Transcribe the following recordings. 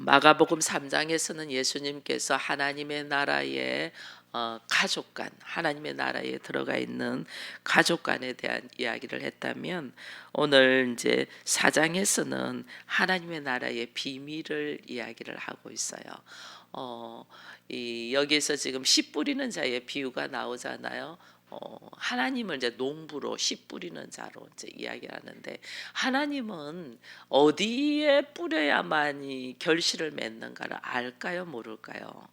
마가복음 3장에서는 예수님께서 하나님의 나라의 가족 간, 하나님의 나라에 들어가 있는 가족 간에 대한 이야기를 했다면, 오늘 이제 4장에서는 하나님의 나라의 비밀을 이야기를 하고 있어요. 여기서 지금 씨 뿌리는 자의 비유가 나오잖아요. 하나님을 이제 농부로 씨 뿌리는 자로 이제 이야기하는데, 하나님은 어디에 뿌려야만이 결실을 맺는가를 알까요, 모를까요?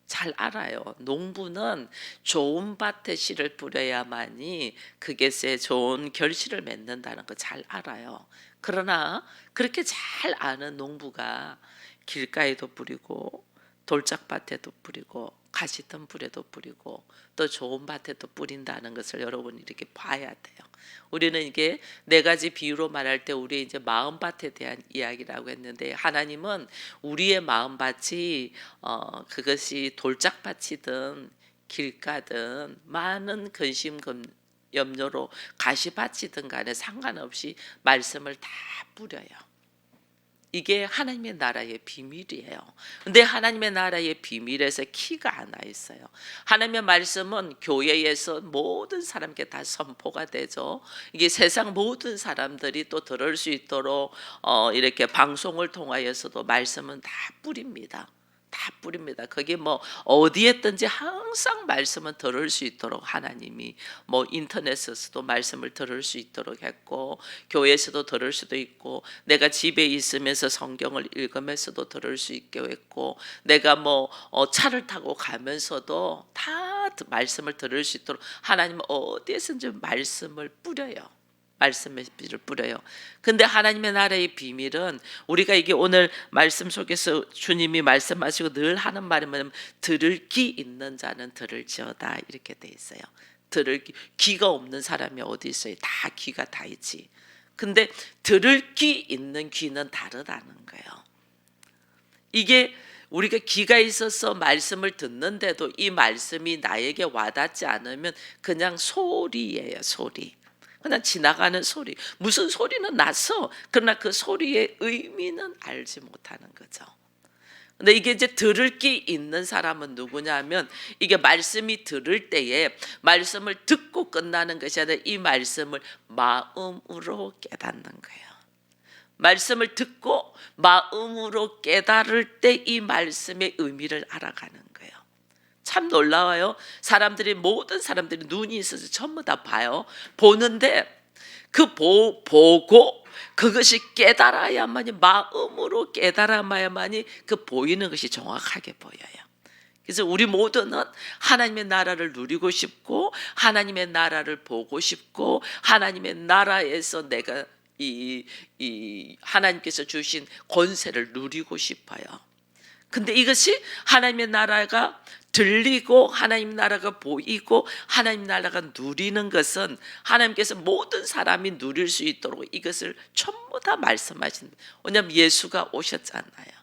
잘 알아요. 농부는 좋은 밭에 씨를 뿌려야만이 그것에 좋은 결실을 맺는다는 거 잘 알아요. 그러나 그렇게 잘 아는 농부가 길가에도 뿌리고 돌짝밭에도 뿌리고 가시덤불에도 뿌리고 또 좋은 밭에도 뿌린다는 것을 여러분 이렇게 봐야 돼요. 우리는 이게 네 가지 비유로 말할 때 우리 이제 마음밭에 대한 이야기라고 했는데, 하나님은 우리의 마음밭이 그것이 돌짝밭이든 길가든 많은 근심 염려로 가시밭이든 간에 상관없이 말씀을 다 뿌려요. 이게 하나님의 나라의 비밀이에요. 근데 하나님의 나라의 비밀에서 키가 하나 있어요. 하나님의 말씀은 교회에서 모든 사람께 다 선포가 되죠. 이게 세상 모든 사람들이 또 들을 수 있도록 이렇게 방송을 통하여서도 말씀은 다 뿌립니다. 다 뿌립니다. 그게 뭐 어디에든지 항상 말씀은 들을 수 있도록 하나님이 뭐 인터넷에서도 말씀을 들을 수 있도록 했고, 교회에서도 들을 수도 있고, 내가 집에 있으면서 성경을 읽으면서도 들을 수 있게 했고, 내가 뭐 차를 타고 가면서도 다 말씀을 들을 수 있도록 하나님은 어디에서든지 말씀을 뿌려요. 말씀의 비를 뿌려요. 근데 하나님의 나라의 비밀은, 우리가 이게 오늘 말씀 속에서 주님이 말씀하시고 늘 하는 말이 뭐냐면, 들을 귀 있는 자는 들을지어다, 이렇게 돼 있어요. 들을 귀가 없는 사람이 어디 있어요? 다 귀가 다 있지. 근데 들을 귀 있는 귀는 다르다는 거예요. 이게 우리가 귀가 있어서 말씀을 듣는데도 이 말씀이 나에게 와닿지 않으면 그냥 소리예요, 소리. 그냥 지나가는 소리. 무슨 소리는 났어. 그러나 그 소리의 의미는 알지 못하는 거죠. 근데 이게 이제 들을 귀 있는 사람은 누구냐면, 이게 말씀이 들을 때에 말씀을 듣고 끝나는 것이 아니라 이 말씀을 마음으로 깨닫는 거예요. 말씀을 듣고 마음으로 깨달을 때 이 말씀의 의미를 알아가는 거예요. 참 놀라워요. 모든 사람들이 눈이 있어서 전부 다 봐요. 보는데 그 보고 그것이 깨달아야만이, 마음으로 깨달아야만이 그 보이는 것이 정확하게 보여요. 그래서 우리 모두는 하나님의 나라를 누리고 싶고, 하나님의 나라를 보고 싶고, 하나님의 나라에서 내가 이 하나님께서 주신 권세를 누리고 싶어요. 근데 이것이 하나님의 나라가 들리고 하나님 나라가 보이고 하나님 나라가 누리는 것은, 하나님께서 모든 사람이 누릴 수 있도록 이것을 전부 다 말씀하신, 왜냐하면 예수가 오셨잖아요.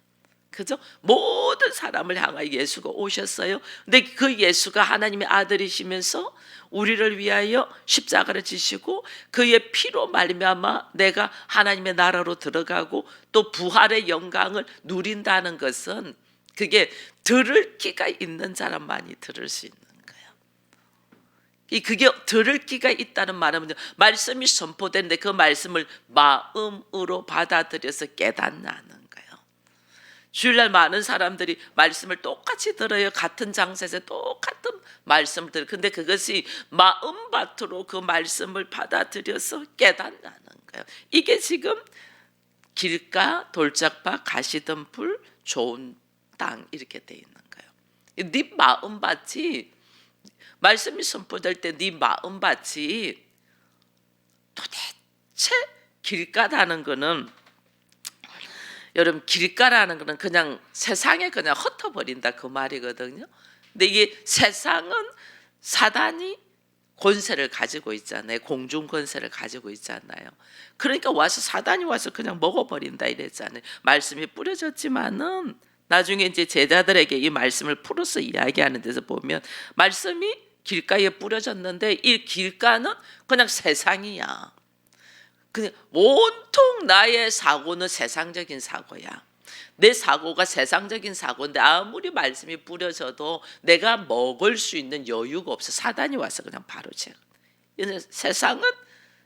그죠? 모든 사람을 향하여 예수가 오셨어요. 근데 그 예수가 하나님의 아들이시면서 우리를 위하여 십자가를 지시고 그의 피로 말미암아 내가 하나님의 나라로 들어가고 또 부활의 영광을 누린다는 것은, 그게 들을 귀가 있는 사람만이 들을 수 있는 거예요. 그게 들을 귀가 있다는 말은 말씀이 선포되는데 그 말씀을 마음으로 받아들여서 깨닫는 거예요. 주일날 많은 사람들이 말씀을 똑같이 들어요. 같은 장소에서 똑같은 말씀을 들어요. 근데 그것이 마음밭으로 그 말씀을 받아들여서 깨닫는 거예요. 이게 지금 길가, 돌짝밭, 가시덤불, 좋은 땅, 이렇게 돼 있는 거예요. 네 마음밭이, 말씀이 선포될 때 네 마음밭이 도대체 길가라는 거는, 여러분, 길가라는 거는 그냥 세상에 그냥 흩어버린다 그 말이거든요. 근데 이게 세상은 사단이 권세를 가지고 있잖아요. 공중 권세를 가지고 있잖아요. 그러니까 사단이 와서 그냥 먹어버린다 이랬잖아요. 말씀이 뿌려졌지만은 나중에 이제 제자들에게 이 말씀을 풀어서 이야기하는 데서 보면, 말씀이 길가에 뿌려졌는데 이 길가는 그냥 세상이야. 그냥 온통 나의 사고는 세상적인 사고야. 내 사고가 세상적인 사고인데 아무리 말씀이 뿌려져도 내가 먹을 수 있는 여유가 없어. 사단이 와서 그냥 바로 제거. 세상은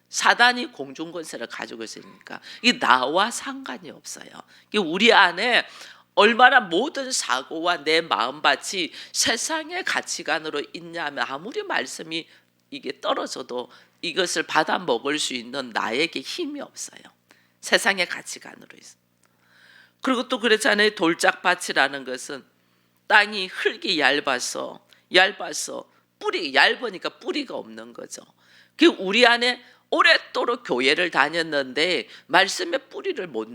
사단이 공중권세를 가지고 있으니까 이게 나와 상관이 없어요. 이게 우리 안에 얼마나 모든 사고와 내 마음밭이 세상의 가치관으로 있냐면 아무리 말씀이 이게 떨어져도 이것을 받아 먹을 수 있는 나에게 힘이 없어요. 세상의 가치관으로 있어. 그리고 또 그렇잖아요. 돌짝밭이라는 것은 땅이 흙이 얇아서 뿌리 얇으니까 뿌리가 없는 거죠. 그 우리 안에 오랫도록 교회를 다녔는데 말씀의 뿌리를 못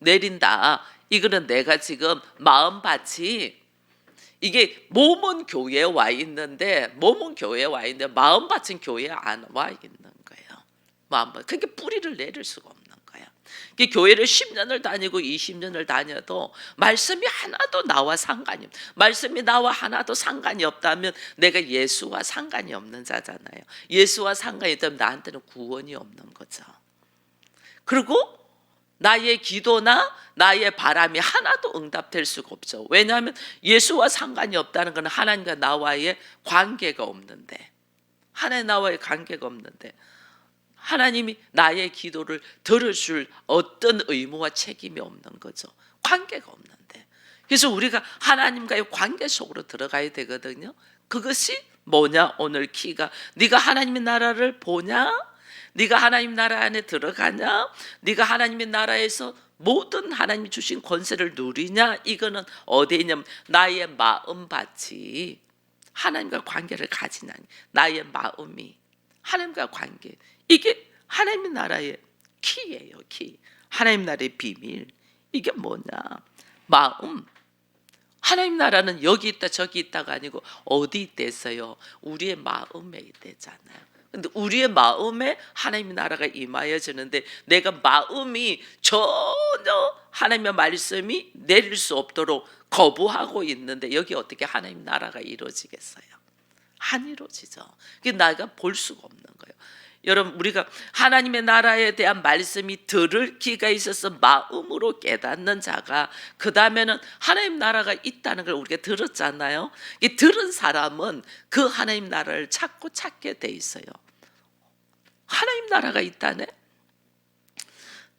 내린다. 이거는 내가 지금 마음밭이 이게 몸은 교회에 와 있는데 마음밭은 교회에 안 와 있는 거예요. 마음밭. 그게 뿌리를 내릴 수가 없는 거예요. 이게 교회를 10년을 다니고 20년을 다녀도 말씀이 하나도 나와 상관이 없. 말씀이 나와 하나도 상관이 없다면 내가 예수와 상관이 없는 자잖아요. 예수와 상관이 있다면 나한테는 구원이 없는 거죠. 그리고 나의 기도나 나의 바람이 하나도 응답될 수가 없죠. 왜냐하면 예수와 상관이 없다는 것은 하나님과 나와의 관계가 없는데, 하나님 나와의 관계가 없는데 하나님이 나의 기도를 들어줄 어떤 의무와 책임이 없는 거죠. 관계가 없는데. 그래서 우리가 하나님과의 관계 속으로 들어가야 되거든요. 그것이 뭐냐? 오늘 키가 네가 하나님의 나라를 보냐? 네가 하나님 나라 안에 들어가냐? 네가 하나님의 나라에서 모든 하나님이 주신 권세를 누리냐? 이거는 어디에 있냐면 나의 마음밭이 하나님과 관계를 가지냐. 나의 마음이 하나님과 관계. 이게 하나님의 나라의 키예요. 키. 하나님 나라의 비밀. 이게 뭐냐? 마음. 하나님 나라는 여기 있다 저기 있다가 아니고 어디 있댔어요? 우리의 마음에 있대잖아요. 근데 우리의 마음에 하나님의 나라가 임하여지는데 내가 마음이 전혀 하나님의 말씀이 내릴 수 없도록 거부하고 있는데 여기 어떻게 하나님 나라가 이루어지겠어요? 안 이루어지죠. 그게 내가 볼 수가 없는 거예요. 여러분, 우리가 하나님의 나라에 대한 말씀이 들을 기가 있어서 마음으로 깨닫는 자가 그 다음에는 하나님 나라가 있다는 걸 우리가 들었잖아요. 이 들은 사람은 그 하나님 나라를 찾게 돼 있어요. 하나님 나라가 있다네?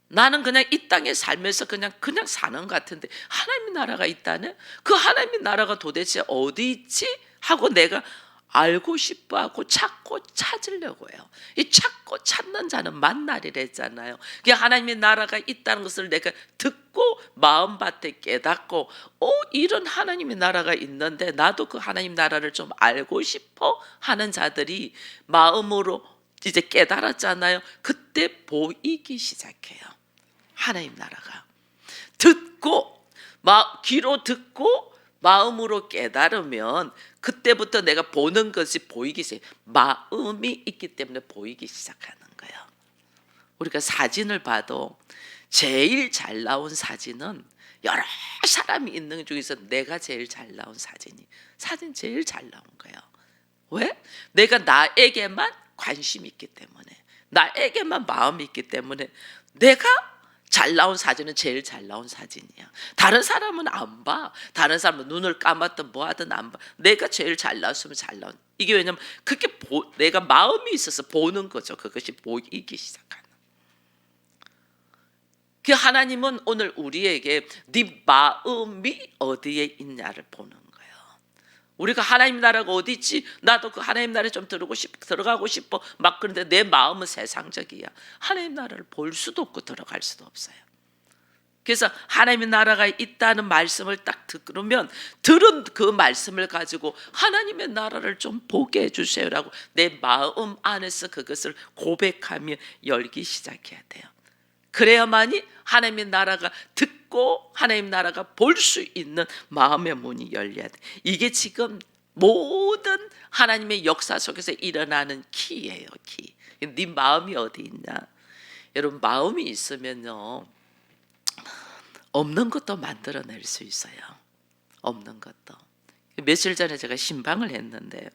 나는 그냥 이 땅에 살면서 그냥 사는 것 같은데 하나님 나라가 있다네? 그 하나님 나라가 도대체 어디 있지? 하고 내가 알고 싶어 하고 찾고 찾으려고 해요. 이 찾고 찾는 자는 만나리랬잖아요. 하나님의 나라가 있다는 것을 내가 듣고 마음밭에 깨닫고 이런 하나님의 나라가 있는데 나도 그 하나님 나라를 좀 알고 싶어 하는 자들이 마음으로 이제 깨달았잖아요. 그때 보이기 시작해요. 하나님 나라가. 듣고 귀로 듣고 마음으로 깨달으면 그때부터 내가 보는 것이 보이기 시작. 마음이 있기 때문에 보이기 시작하는 거예요. 우리가 사진을 봐도 제일 잘 나온 사진은 여러 사람이 있는 중에서 내가 제일 잘 나온 사진 제일 잘 나온 거예요. 왜? 내가 나에게만 관심이 있기 때문에, 나에게만 마음이 있기 때문에 내가 잘 나온 사진은 제일 잘 나온 사진이야. 다른 사람은 안 봐. 다른 사람은 눈을 감았든 뭐하든 안 봐. 내가 제일 잘 나왔으면 잘 나온. 이게 왜냐면 그게 내가 마음이 있어서 보는 거죠. 그것이 보이기 시작하는. 그 하나님은 오늘 우리에게 네 마음이 어디에 있냐를 보는 거예요. 우리가 하나님 나라가 어디 있지? 나도 그 하나님 나라에 좀 들어가고 싶어. 막 그런데 내 마음은 세상적이야. 하나님 나라를 볼 수도 없고 들어갈 수도 없어요. 그래서 하나님의 나라가 있다는 말씀을 딱 들으면 들은 그 말씀을 가지고 하나님의 나라를 좀 보게 해주세요라고 내 마음 안에서 그것을 고백하며 열기 시작해야 돼요. 그래야만이 하나님의 나라가 듣고 하나님의 나라가 볼 수 있는 마음의 문이 열려야 돼. 이게 지금 모든 하나님의 역사 속에서 일어나는 키예요. 키. 네 마음이 어디 있냐? 여러분, 마음이 있으면요 없는 것도 만들어낼 수 있어요. 없는 것도. 며칠 전에 제가 신방을 했는데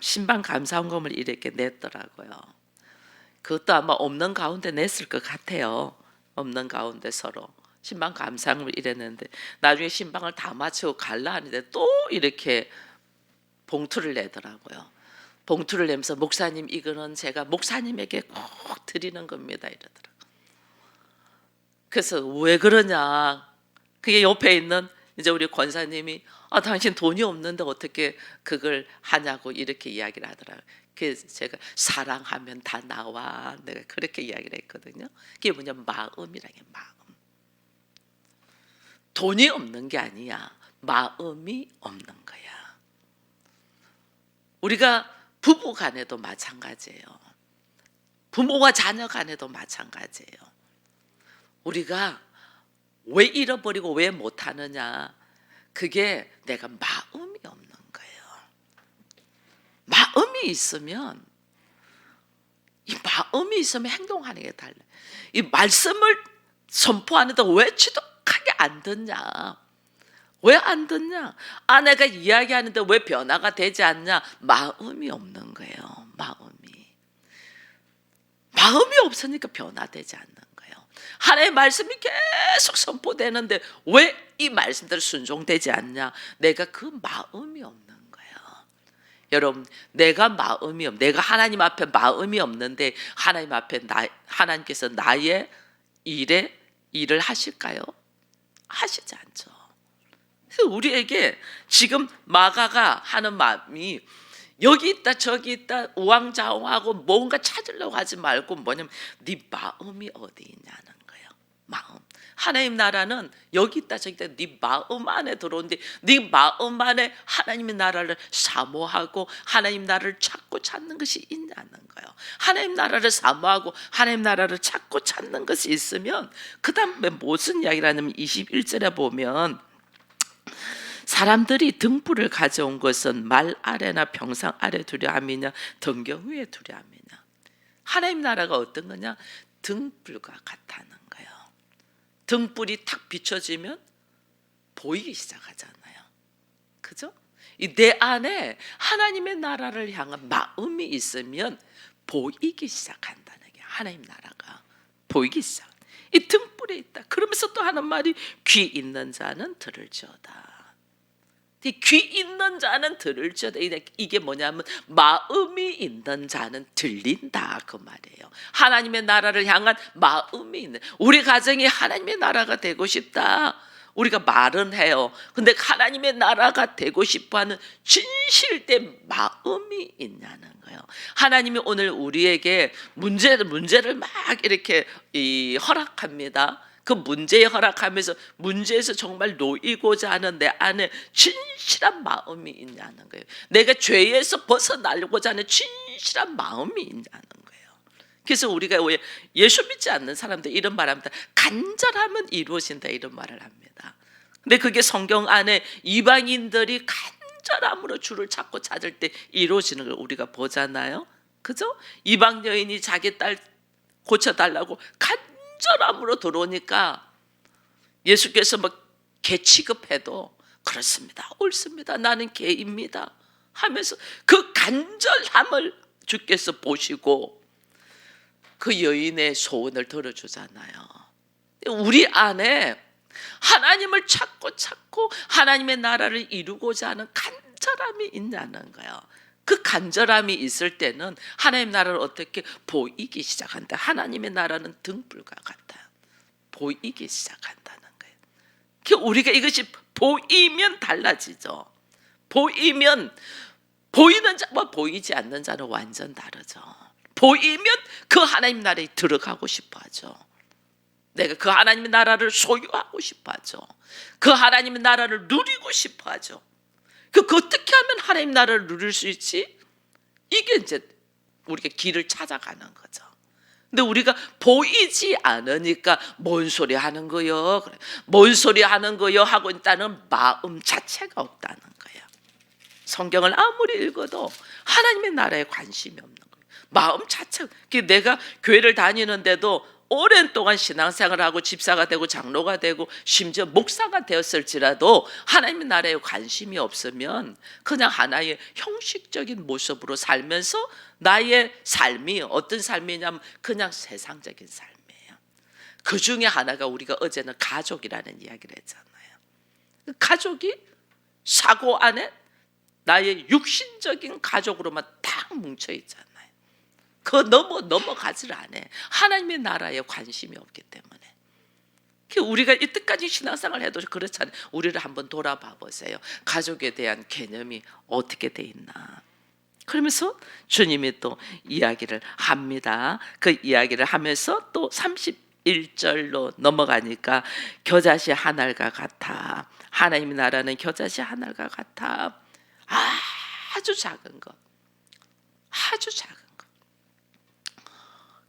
신방 감사원금을 이렇게 냈더라고요. 그것도 아마 없는 가운데 냈을 것 같아요. 없는 가운데 서로 신방 감상을 이랬는데 나중에 신방을 다 마치고 갈라 하는데 또 이렇게 봉투를 내더라고요. 봉투를 내면서 목사님 이거는 제가 목사님에게 꼭 드리는 겁니다 이러더라고요. 그래서 왜 그러냐. 그게 옆에 있는 이제 우리 권사님이 당신 돈이 없는데 어떻게 그걸 하냐고 이렇게 이야기를 하더라고요. 그래서 제가 사랑하면 다 나와. 내가 그렇게 이야기를 했거든요. 그게 뭐냐 마음이라는 게 마음. 돈이 없는 게 아니야. 마음이 없는 거야. 우리가 부부 간에도 마찬가지예요. 부모와 자녀 간에도 마찬가지예요. 우리가 왜 잃어버리고 왜 못하느냐. 그게 내가 마음이 없는 거예요. 마음이 있으면 행동하는 게 달라요. 이 말씀을 선포하는데 왜 지독하게 안 듣냐. 왜 안 듣냐. 아내가 이야기하는데 왜 변화가 되지 않냐. 마음이 없는 거예요. 마음이 없으니까 변화되지 않는 거예요. 하나님의 말씀이 계속 선포되는데 왜 이 말씀대로 순종되지 않냐. 내가 그 마음이 없는 거예요. 여러분 내가 하나님 앞에 마음이 없는데 하나님 앞에 하나님께서 나의 일을 하실까요? 하시지 않죠. 그래서 우리에게 지금 마가가 하는 마음이 여기 있다 저기 있다 우왕좌왕하고 뭔가 찾으려고 하지 말고 뭐냐면 네 마음이 어디 있냐는 거예요. 마음. 하나님 나라는 여기 있다 저기 있다 네 마음 안에 들어오는데 네 마음 안에 하나님의 나라를 사모하고 하나님 나라를 찾고 찾는 것이 있냐는 거예요. 하나님 나라를 사모하고 하나님 나라를 찾고 찾는 것이 있으면 그 다음에 무슨 이야기를 하냐면 21절에 보면 사람들이 등불을 가져온 것은 말 아래나 병상 아래 두려 함이냐 등경 위에 두려 함이냐. 하나님 나라가 어떤 거냐. 등불과 같다는 거예요. 등불이 탁 비춰지면 보이기 시작하잖아요. 그죠? 이 내 안에 하나님의 나라를 향한 마음이 있으면 보이기 시작한다는 게 하나님 나라가 보이기 시작. 이 등불에 있다. 그러면서 또 하는 말이 귀 있는 자는 들을지어다. 귀 있는 자는 들을지어다. 이게 뭐냐면 마음이 있는 자는 들린다 그 말이에요. 하나님의 나라를 향한 마음이 있는. 우리 가정이 하나님의 나라가 되고 싶다. 우리가 말은 해요. 근데 하나님의 나라가 되고 싶어하는 진실된 마음이 있냐는 거예요. 하나님이 오늘 우리에게 문제를 막 이렇게 허락합니다. 그 문제에 허락하면서 문제에서 정말 놓이고자 하는 내 안에 진실한 마음이 있냐는 거예요. 내가 죄에서 벗어나려고자 하는 진실한 마음이 있냐는 거예요. 그래서 우리가 왜 예수 믿지 않는 사람들 이런 말합니다. 간절하면 이루어진다 이런 말을 합니다. 근데 그게 성경 안에 이방인들이 간절함으로 주를 찾고 찾을 때 이루어지는 걸 우리가 보잖아요. 그죠? 이방 여인이 자기 딸 고쳐달라고 간절함으로 들어오니까 예수께서 개 취급해도 그렇습니다. 옳습니다. 나는 개입니다. 하면서 그 간절함을 주께서 보시고 그 여인의 소원을 들어주잖아요. 우리 안에 하나님을 찾고 하나님의 나라를 이루고자 하는 간절함이 있냐는 거예요. 그 간절함이 있을 때는 하나님의 나라를 어떻게 보이기 시작한다. 하나님의 나라는 등불과 같아. 보이기 시작한다는 거예요. 우리가 이것이 보이면 달라지죠. 보이면 보이는 자와 보이지 않는 자는 완전 다르죠. 보이면 그 하나님 나라에 들어가고 싶어 하죠. 내가 그 하나님의 나라를 소유하고 싶어 하죠. 그 하나님의 나라를 누리고 싶어 하죠. 그 어떻게 하면 하나님 나라를 누릴 수 있지? 이게 이제 우리가 길을 찾아가는 거죠. 근데 우리가 보이지 않으니까 뭔 소리 하는 거요? 그래. 뭔 소리 하는 거요? 하고 있다는 마음 자체가 없다는 거예요. 성경을 아무리 읽어도 하나님의 나라에 관심이 없는 거예요. 마음 자체가. 내가 교회를 다니는데도 오랜 동안 신앙생활하고 집사가 되고 장로가 되고 심지어 목사가 되었을지라도 하나님의 나라에 관심이 없으면 그냥 하나의 형식적인 모습으로 살면서 나의 삶이 어떤 삶이냐면 그냥 세상적인 삶이에요. 그 중에 하나가 우리가 어제는 가족이라는 이야기를 했잖아요. 가족이 사고 안에 나의 육신적인 가족으로만 딱 뭉쳐 있잖아요. 그거 넘어가지를 않아. 하나님의 나라에 관심이 없기 때문에. 우리가 이때까지 신앙생활을 해도 그렇잖아요. 우리를 한번 돌아봐 보세요. 가족에 대한 개념이 어떻게 돼 있나. 그러면서 주님이 또 이야기를 합니다. 그 이야기를 하면서 또 31절로 넘어가니까 겨자씨 한 알과 같아. 하나님의 나라는 겨자씨 한 알과 같아. 아주 작은 것. 아주 작은 것.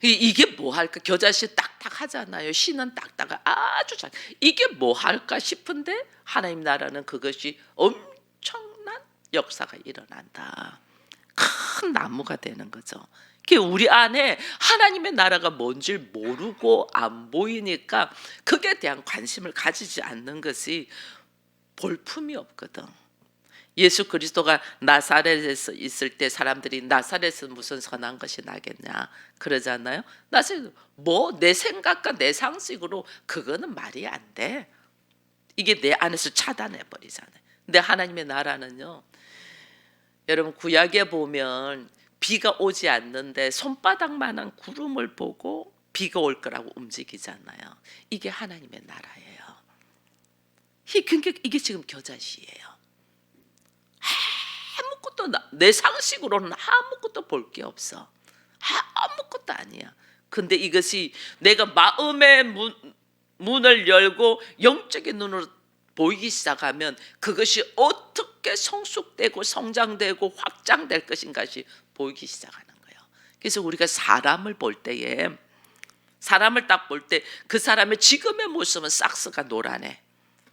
이게 뭐 할까? 겨자씨 딱딱하잖아요. 씨는 딱딱한 아주 작은. 이게 뭐 할까 싶은데 하나님 나라는 그것이 엄청난 역사가 일어난다. 큰 나무가 되는 거죠. 우리 안에 하나님의 나라가 뭔지 모르고 안 보이니까 그에 대한 관심을 가지지 않는 것이 볼품이 없거든. 예수 그리스도가 나사렛에서 있을 때 사람들이 나사렛에서 무슨 선한 것이 나겠냐 그러잖아요. 나사렛 내 생각과 내 상식으로 그거는 말이 안 돼. 이게 내 안에서 차단해 버리잖아요. 근데 하나님의 나라는요. 여러분 구약에 보면 비가 오지 않는데 손바닥만한 구름을 보고 비가 올 거라고 움직이잖아요. 이게 하나님의 나라예요. 이게 지금 겨자씨예요. 아무것도 내 상식으로는 아무것도 볼 게 없어. 아무것도 아니야. 근데 이것이 내가 마음의 문을 열고 영적인 눈으로 보이기 시작하면 그것이 어떻게 성숙되고 성장되고 확장될 것인가시 보이기 시작하는 거예요. 그래서 우리가 사람을 볼 때에 사람을 딱 볼 때 그 사람의 지금의 모습은 싹스가 노란해.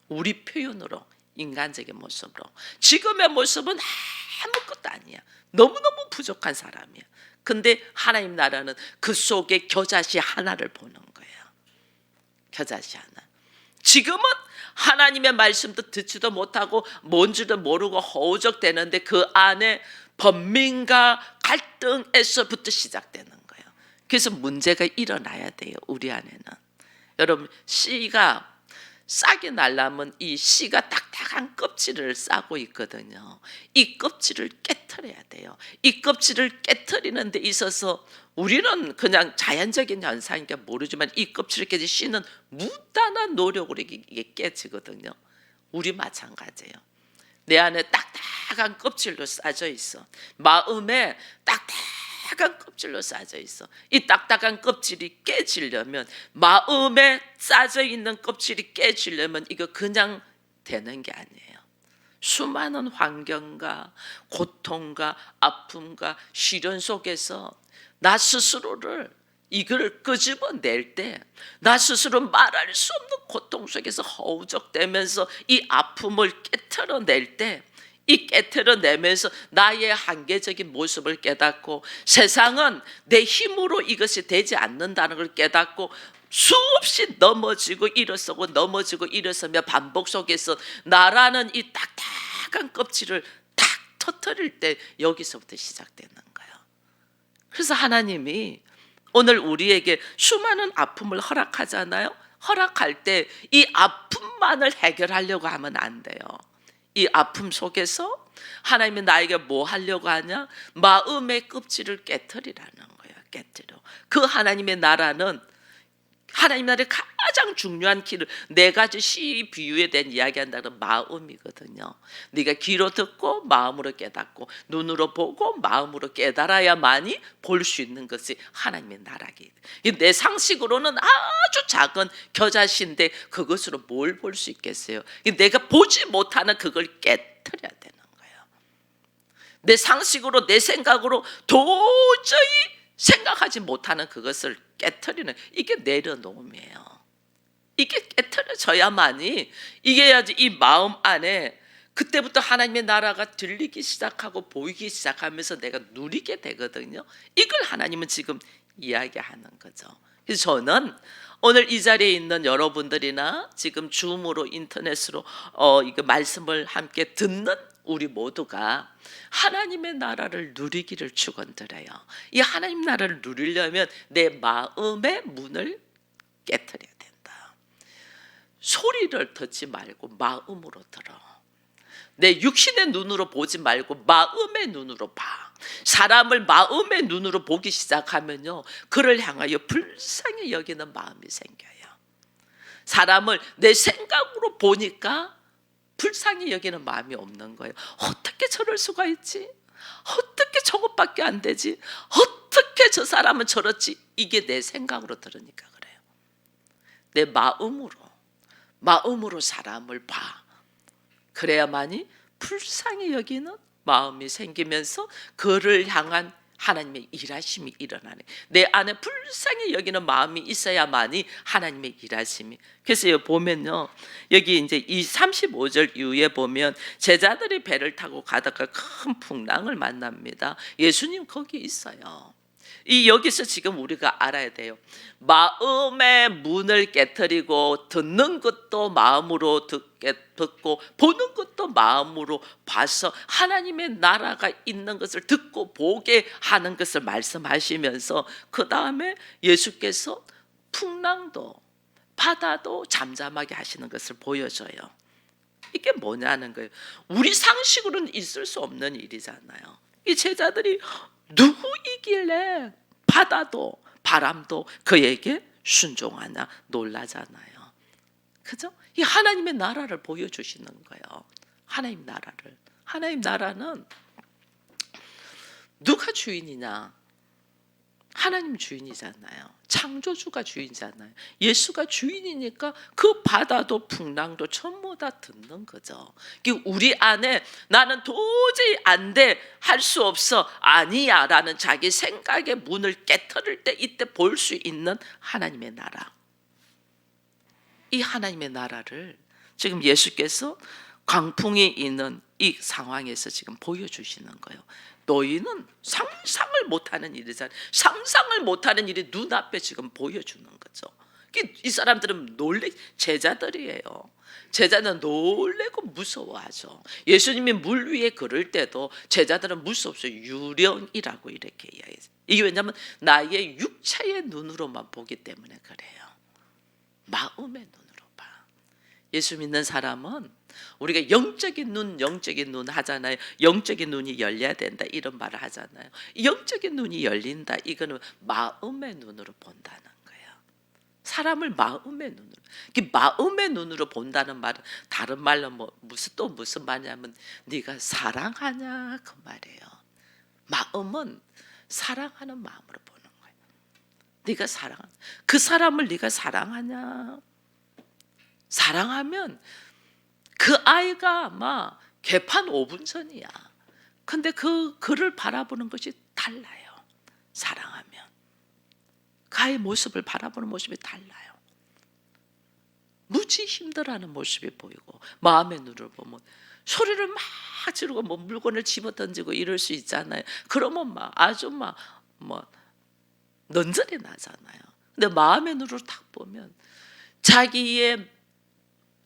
우리 표현으로 인간적인 모습으로 지금의 모습은 아무것도 아니야. 너무너무 부족한 사람이야. 근데 하나님 나라는 그 속에 겨자씨 하나를 보는 거예요. 겨자씨 하나. 지금은 하나님의 말씀도 듣지도 못하고 뭔지도 모르고 허우적대는데 그 안에 번민과 갈등에서부터 시작되는 거예요. 그래서 문제가 일어나야 돼요. 우리 안에는. 여러분 씨가 싹이 날려면 이 씨가 딱딱한 껍질을 싸고 있거든요. 이 껍질을 깨트려야 돼요. 이 껍질을 깨트리는 데 있어서 우리는 그냥 자연적인 현상이니까 모르지만 이 껍질을 깨지 씨는 무단한 노력으로 이게 깨지거든요. 우리 마찬가지예요. 내 안에 딱딱한 껍질로 싸져 있어. 마음에 딱딱한 껍질로 싸져 있어. 이 딱딱한 껍질이 깨지려면 마음에 싸져 있는 껍질이 깨지려면 이거 그냥 되는 게 아니에요. 수많은 환경과 고통과 아픔과 시련 속에서 나 스스로를 이걸 끄집어낼 때 나 스스로 말할 수 없는 고통 속에서 허우적대면서 이 아픔을 깨트려낼 때 이 깨트려내면서 나의 한계적인 모습을 깨닫고 세상은 내 힘으로 이것이 되지 않는다는 걸 깨닫고 수없이 넘어지고 일어서고 넘어지고 일어서며 반복 속에서 나라는 이 딱딱한 껍질을 탁 터뜨릴 때 여기서부터 시작되는 거예요. 그래서 하나님이 오늘 우리에게 수많은 아픔을 허락하잖아요. 허락할 때 이 아픔만을 해결하려고 하면 안 돼요. 이 아픔 속에서 하나님이 나에게 뭐 하려고 하냐? 마음의 껍질을 깨트리라는 거예요. 깨트려. 그 하나님의 나라는 하나님 나라의 가장 중요한 길을 네 가지 시 비유에 대한 이야기한다는 마음이거든요. 네가 귀로 듣고 마음으로 깨닫고 눈으로 보고 마음으로 깨달아야만이 볼 수 있는 것이 하나님의 나라기. 내 상식으로는 아주 작은 겨자씨인데 그것으로 뭘 볼 수 있겠어요? 내가 보지 못하는 그걸 깨트려야 되는 거예요. 내 상식으로 내 생각으로 도저히 생각하지 못하는 그것을 깨트리는 이게 내려놓음이에요. 이게 깨트려져야만이 이게야지 이 마음 안에 그때부터 하나님의 나라가 들리기 시작하고 보이기 시작하면서 내가 누리게 되거든요. 이걸 하나님은 지금 이야기하는 거죠. 그래서 저는 오늘 이 자리에 있는 여러분들이나 지금 줌으로 인터넷으로 이거 말씀을 함께 듣는 우리 모두가 하나님의 나라를 누리기를 축원드려요. 이 하나님 나라를 누리려면 내 마음의 문을 깨트려야 된다. 소리를 듣지 말고 마음으로 들어. 내 육신의 눈으로 보지 말고 마음의 눈으로 봐. 사람을 마음의 눈으로 보기 시작하면요, 그를 향하여 불쌍히 여기는 마음이 생겨요. 사람을 내 생각으로 보니까 불쌍히 여기는 마음이 없는 거예요. 어떻게 저럴 수가 있지? 어떻게 저것밖에 안 되지? 어떻게 저 사람은 저렇지? 이게 내 생각으로 들으니까 그래요. 내 마음으로 사람을 봐. 그래야만이 불쌍히 여기는 마음이 생기면서 그를 향한 하나님의 일하심이 일어나네. 내 안에 불쌍히 여기는 마음이 있어야만이 하나님의 일하심이. 그래서 여기 보면요, 여기 이제 이 35절 이후에 보면 제자들이 배를 타고 가다가 큰 풍랑을 만납니다. 예수님 거기 있어요. 이 여기서 지금 우리가 알아야 돼요. 마음의 문을 깨트리고 듣는 것도 마음으로 듣고 보는 것도 마음으로 봐서 하나님의 나라가 있는 것을 듣고 보게 하는 것을 말씀하시면서 그 다음에 예수께서 풍랑도 바다도 잠잠하게 하시는 것을 보여줘요. 이게 뭐냐는 거예요. 우리 상식으로는 있을 수 없는 일이잖아요. 이 제자들이 누구이길래 바다도 바람도 그에게 순종하냐 놀라잖아요. 그죠? 이 하나님의 나라를 보여주시는 거예요. 하나님 나라를. 하나님 나라는 누가 주인이냐? 하나님 주인이잖아요. 창조주가 주인이잖아요. 예수가 주인이니까 그 바다도 풍랑도 전부 다 듣는 거죠. 우리 안에 나는 도저히 안 돼, 할 수 없어, 아니야 라는 자기 생각의 문을 깨트릴 때 이때 볼 수 있는 하나님의 나라. 이 하나님의 나라를 지금 예수께서 광풍이 있는 이 상황에서 지금 보여주시는 거예요. 너희는 상상을 못하는 일이잖아요. 상상을 못하는 일이 눈앞에 지금 보여주는 거죠. 이 사람들은 제자들이에요. 제자는 놀래고 무서워하죠. 예수님이 물 위에 걸을 때도 제자들은 무섭어요. 유령이라고 이렇게 이야기해요. 이게 왜냐하면 나의 육체의 눈으로만 보기 때문에 그래요. 마음의 눈으로 봐. 예수 믿는 사람은 우리가 영적인 눈 하잖아요. 영적인 눈이 열려야 된다 이런 말을 하잖아요. 영적인 눈이 열린다 이거는 마음의 눈으로 본다는 거예요. 사람을 마음의 눈으로. 마음의 눈으로 본다는 말은 다른 말로 무슨 말이냐면 네가 사랑하냐 그 말이에요. 마음은 사랑하는 마음으로 보는 거예요. 네가 사랑하냐, 그 사람을 네가 사랑하냐. 사랑하면 그 아이가 아마 개판 5분 전이야. 근데 그를 바라보는 것이 달라요. 사랑하면 그 아이의 모습을 바라보는 모습이 달라요. 무지 힘들어하는 모습이 보이고 마음의 눈을 보면 소리를 막 지르고 물건을 집어던지고 이럴 수 있잖아요. 그러면 아주 넌전이 나잖아요. 근데 마음의 눈으로 딱 보면 자기의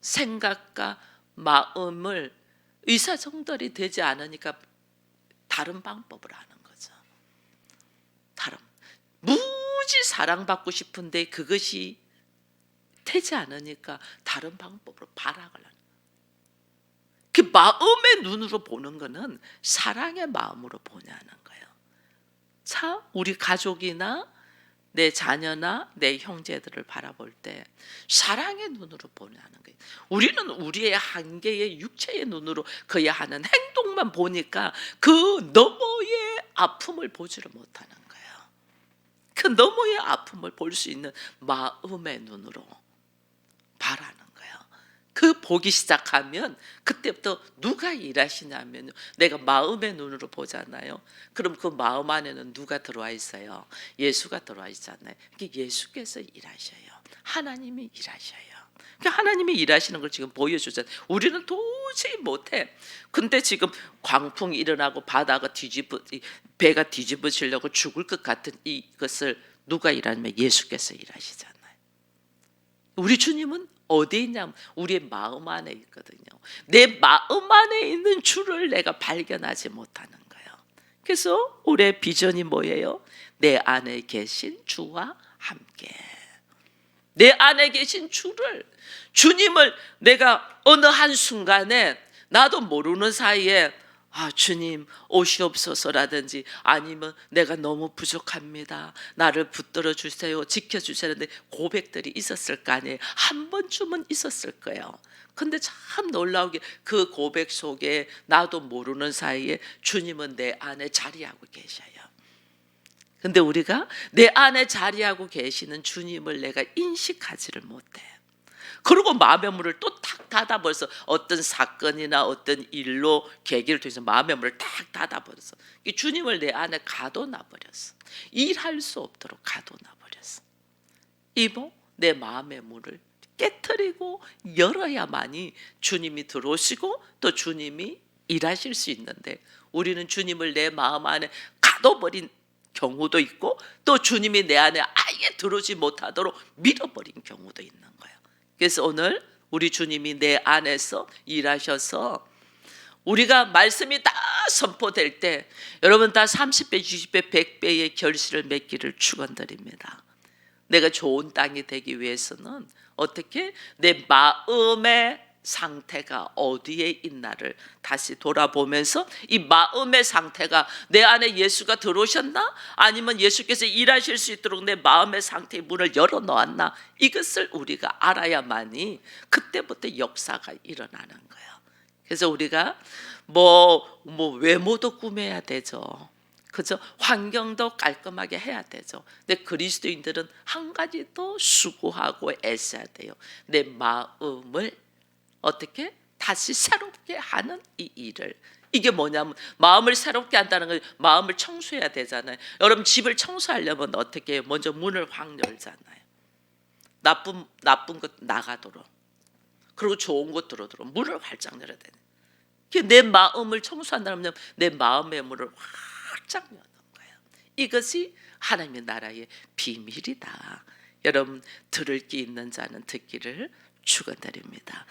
생각과 마음을 의사정돈이 되지 않으니까 다른 방법을 하는 거죠. 무지 사랑받고 싶은데 그것이 되지 않으니까 다른 방법으로 발악을 하는 거예요. 그 마음의 눈으로 보는 거는 사랑의 마음으로 보냐는 거예요. 자, 우리 가족이나 내 자녀나 내 형제들을 바라볼 때 사랑의 눈으로 보냐는 거예요. 우리는 우리의 한계의 육체의 눈으로 그야 하는 행동만 보니까 그 너머의 아픔을 보지를 못하는 거예요. 그 너머의 아픔을 볼 수 있는 마음의 눈으로 바라는 거예요. 그 보기 시작하면 그때부터 누가 일하시냐면 내가 마음의 눈으로 보잖아요. 그럼 그 마음 안에는 누가 들어와 있어요? 예수가 들어와 있잖아요. 예수께서 일하셔요. 하나님이 일하셔요. 하나님이 일하시는 걸 지금 보여주잖아요. 우리는 도저히 못해. 근데 지금 광풍이 일어나고 배가 뒤집어지려고 죽을 것 같은 이것을 누가 일하냐면 예수께서 일하시잖아요. 우리 주님은 어디에 있냐면 우리의 마음 안에 있거든요. 내 마음 안에 있는 주를 내가 발견하지 못하는 거예요. 그래서 올해 비전이 뭐예요? 내 안에 계신 주와 함께. 내 안에 계신 주님을 내가 어느 한순간에 나도 모르는 사이에 주님 오시옵소서라든지 아니면 내가 너무 부족합니다. 나를 붙들어 주세요. 지켜주세요. 근데 고백들이 있었을 거 아니에요. 한 번쯤은 있었을 거예요. 근데 참 놀라우게 그 고백 속에 나도 모르는 사이에 주님은 내 안에 자리하고 계셔요. 근데 우리가 내 안에 자리하고 계시는 주님을 내가 인식하지를 못해. 그리고 마음의 문을 또 탁 닫아버려서 어떤 사건이나 어떤 일로 계기를 통해서 마음의 문을 탁 닫아버려서 주님을 내 안에 가둬놔버렸어. 일할 수 없도록 가둬놔버렸어. 이모 내 마음의 문을 깨트리고 열어야만이 주님이 들어오시고 또 주님이 일하실 수 있는데 우리는 주님을 내 마음 안에 가둬버린 경우도 있고 또 주님이 내 안에 아예 들어오지 못하도록 밀어버린 경우도 있는 거예요. 그래서 오늘 우리 주님이 내 안에서 일하셔서 우리가 말씀이 다 선포될 때 여러분 다 30배, 60배, 100배의 결실을 맺기를 축원드립니다. 내가 좋은 땅이 되기 위해서는 어떻게 내 마음의 상태가 어디에 있나를 다시 돌아보면서 이 마음의 상태가 내 안에 예수가 들어오셨나? 아니면 예수께서 일하실 수 있도록 내 마음의 상태의 문을 열어놓았나? 이것을 우리가 알아야만이 그때부터 역사가 일어나는 거예요. 그래서 우리가 외모도 꾸며야 되죠. 그죠? 환경도 깔끔하게 해야 되죠. 근데 그리스도인들은 한 가지 더 수고하고 애써야 돼요. 내 마음을 어떻게 다시 새롭게 하는 이 일을. 이게 뭐냐면 마음을 새롭게 한다는 건 마음을 청소해야 되잖아요. 여러분 집을 청소하려면 어떻게 해요? 먼저 문을 확 열잖아요. 나쁜 것 나가도록. 그리고 좋은 것 들어오도록 문을 활짝 열어야 되는. 내 마음을 청소한다면 내 마음의 문을 활짝 여는 거예요. 이것이 하나님의 나라의 비밀이다. 여러분 들을 게 있는 자는 듣기를 축원드립니다.